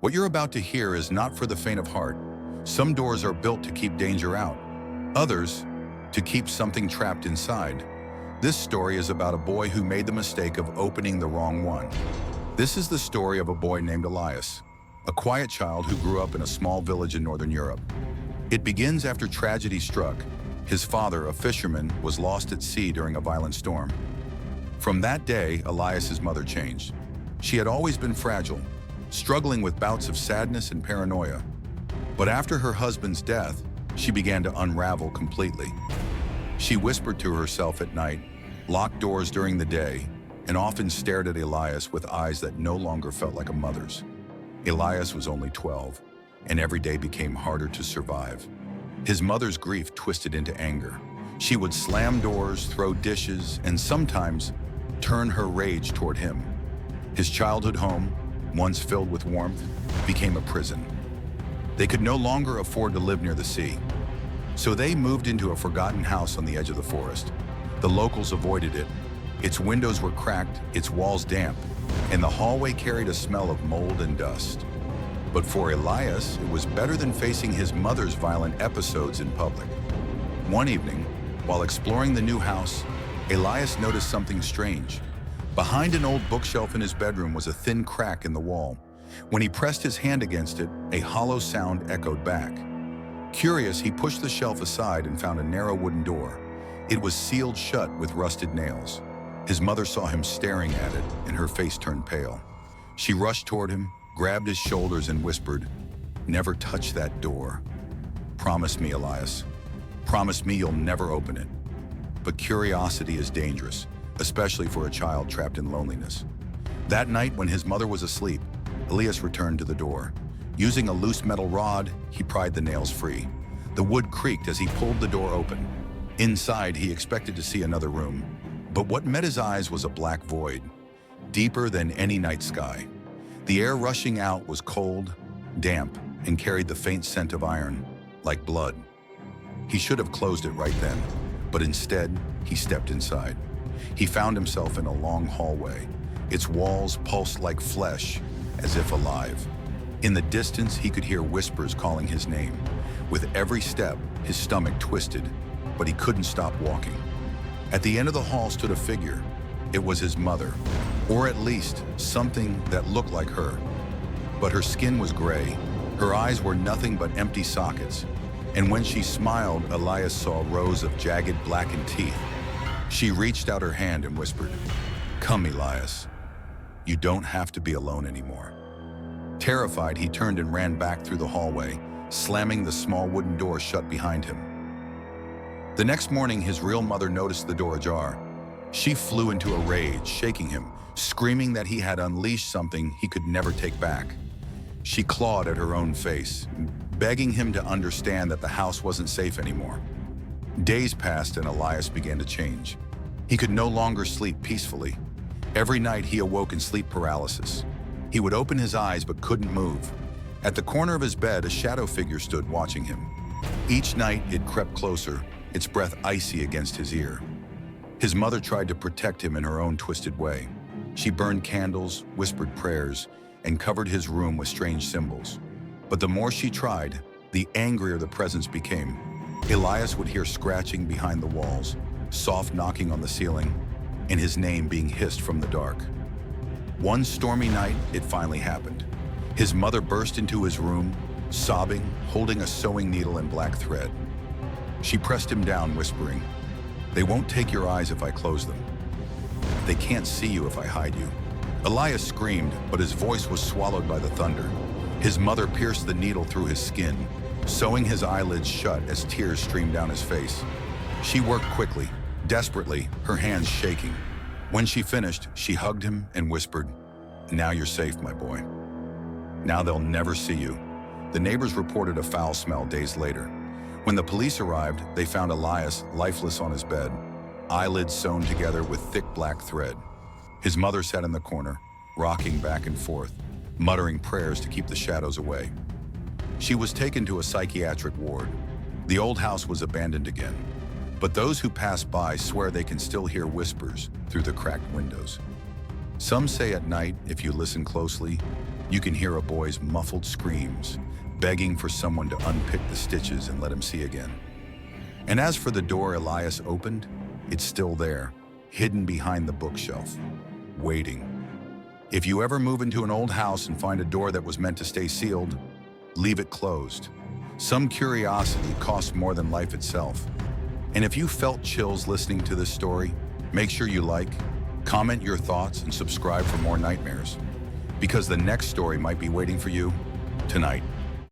What you're about to hear is not for the faint of heart. Some doors are built to keep danger out, others to keep something trapped inside. This story is about a boy who made the mistake of opening the wrong one. This is the story of a boy named Elias, a quiet child who grew up in a small village in northern Europe. It begins after tragedy struck. His father, a fisherman, was lost at sea during a violent storm. From that day, Elias's mother changed. She had always been fragile, struggling with bouts of sadness and paranoia. But after her husband's death, she began to unravel completely. She whispered to herself at night, locked doors during the day, and often stared at Elias with eyes that no longer felt like a mother's. Elias was only 12, and every day became harder to survive. His mother's grief twisted into anger. She would slam doors, throw dishes, and sometimes turn her rage toward him. His childhood home, once filled with warmth, became a prison. They could no longer afford to live near the sea, so they moved into a forgotten house on the edge of the forest. The locals avoided it. Its windows were cracked, its walls damp, and the hallway carried a smell of mold and dust. But for Elias, it was better than facing his mother's violent episodes in public. One evening, while exploring the new house, Elias noticed something strange. Behind an old bookshelf in his bedroom was a thin crack in the wall. When he pressed his hand against it, a hollow sound echoed back. Curious, he pushed the shelf aside and found a narrow wooden door. It was sealed shut with rusted nails. His mother saw him staring at it, and her face turned pale. She rushed toward him, grabbed his shoulders, and whispered, "Never touch that door. Promise me, Elias. Promise me you'll never open it." But curiosity is dangerous, especially for a child trapped in loneliness. That night, when his mother was asleep, Elias returned to the door. Using a loose metal rod, he pried the nails free. The wood creaked as he pulled the door open. Inside, he expected to see another room, but what met his eyes was a black void, deeper than any night sky. The air rushing out was cold, damp, and carried the faint scent of iron, like blood. He should have closed it right then, but instead, he stepped inside. He found himself in a long hallway. Its walls pulsed like flesh, as if alive. In the distance, he could hear whispers calling his name. With every step, his stomach twisted, but he couldn't stop walking. At the end of the hall stood a figure. It was his mother, or at least something that looked like her. But her skin was gray, her eyes were nothing but empty sockets, and when she smiled, Elias saw rows of jagged blackened teeth. She reached out her hand and whispered, "Come, Elias. You don't have to be alone anymore." Terrified, he turned and ran back through the hallway, slamming the small wooden door shut behind him. The next morning, his real mother noticed the door ajar. She flew into a rage, shaking him, screaming that he had unleashed something he could never take back. She clawed at her own face, begging him to understand that the house wasn't safe anymore. Days passed and Elias began to change. He could no longer sleep peacefully. Every night he awoke in sleep paralysis. He would open his eyes but couldn't move. At the corner of his bed, a shadow figure stood watching him. Each night it crept closer, its breath icy against his ear. His mother tried to protect him in her own twisted way. She burned candles, whispered prayers, and covered his room with strange symbols. But the more she tried, the angrier the presence became. Elias would hear scratching behind the walls, soft knocking on the ceiling, and his name being hissed from the dark. One stormy night, it finally happened. His mother burst into his room, sobbing, holding a sewing needle and black thread. She pressed him down, whispering, "They won't take your eyes if I close them. They can't see you if I hide you." Elias screamed, but his voice was swallowed by the thunder. His mother pierced the needle through his skin, sewing his eyelids shut as tears streamed down his face. She worked quickly, desperately, her hands shaking. When she finished, she hugged him and whispered, "Now you're safe, my boy. Now they'll never see you." The neighbors reported a foul smell days later. When the police arrived, they found Elias lifeless on his bed, eyelids sewn together with thick black thread. His mother sat in the corner, rocking back and forth, muttering prayers to keep the shadows away. She was taken to a psychiatric ward. The old house was abandoned again, but those who pass by swear they can still hear whispers through the cracked windows. Some say at night, if you listen closely, You can hear a boy's muffled screams, begging for someone to unpick the stitches and let him see again. And as for the door Elias opened, it's still there, hidden behind the bookshelf, waiting. If you ever move into an old house and find a door that was meant to stay sealed, leave it closed. Some curiosity costs more than life itself. And if you felt chills listening to this story, make sure you like, comment your thoughts, and subscribe for more nightmares. Because the next story might be waiting for you tonight.